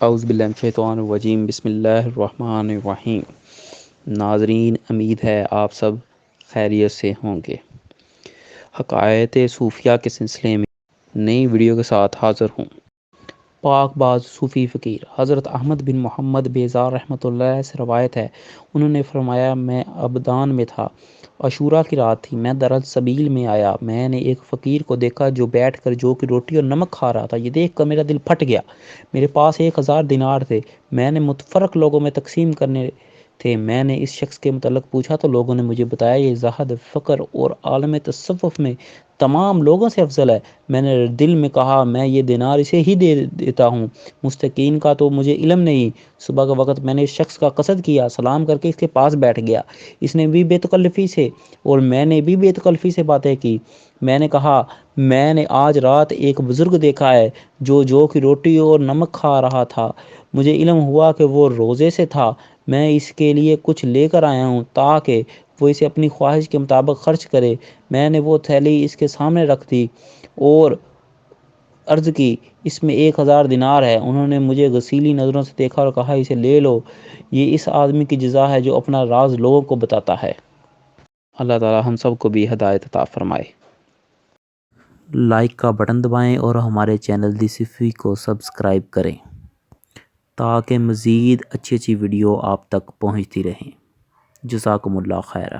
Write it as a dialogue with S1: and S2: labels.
S1: اعوذ باللہ من الشیطان الرجیم، بسم اللہ الرحمن الرحیم۔ ناظرین، امید ہے آپ سب خیریت سے ہوں گے۔ حقائق صوفیہ کے سلسلے میں نئی ویڈیو کے ساتھ حاضر ہوں۔ پاک باز صوفی فقیر حضرت احمد بن محمد بیزار رحمۃ اللہ سے روایت ہے، انہوں نے فرمایا، میں ابدان میں تھا، عشورہ کی رات تھی، میں درالسبیل میں آیا، میں نے ایک فقیر کو دیکھا جو بیٹھ کر جو کہ روٹی اور نمک کھا رہا تھا۔ یہ دیکھ کر میرا دل پھٹ گیا۔ میرے پاس 1000 دینار تھے، میں نے متفرق لوگوں میں تقسیم کرنے تھے۔ میں نے اس شخص کے متعلق پوچھا تو لوگوں نے مجھے بتایا یہ زاہد، فقر اور عالم تصوف میں تمام لوگوں سے افضل ہے۔ میں نے دل میں کہا میں یہ دینار اسے ہی دے دیتا ہوں، مستقین کا تو مجھے علم نہیں۔ صبح کے وقت میں نے اس شخص کا قصد کیا، سلام کر کے اس کے پاس بیٹھ گیا۔ اس نے بھی بے تکلفی سے اور میں نے بھی بے تکلفی سے باتیں کی۔ میں نے کہا میں نے آج رات ایک بزرگ دیکھا ہے جو کہ روٹی اور نمک کھا رہا تھا۔ مجھے علم ہوا کہ وہ روزے سے تھا۔ میں اس کے لیے کچھ لے کر آیا ہوں تاکہ وہ اسے اپنی خواہش کے مطابق خرچ کرے۔ میں نے وہ تھیلی اس کے سامنے رکھ دی اور عرض کی اس میں 1000 دینار ہے۔ انہوں نے مجھے غسیلی نظروں سے دیکھا اور کہا اسے لے لو، یہ اس آدمی کی جزا ہے جو اپنا راز لوگوں کو بتاتا ہے۔ اللہ تعالی ہم سب کو بھی ہدایت عطا فرمائے۔ لائک کا بٹن دبائیں اور ہمارے چینل دی صوفی کو سبسکرائب کریں تاکہ مزید اچھی ویڈیو آپ تک پہنچتی رہیں۔ جزاکم اللہ خیرہ۔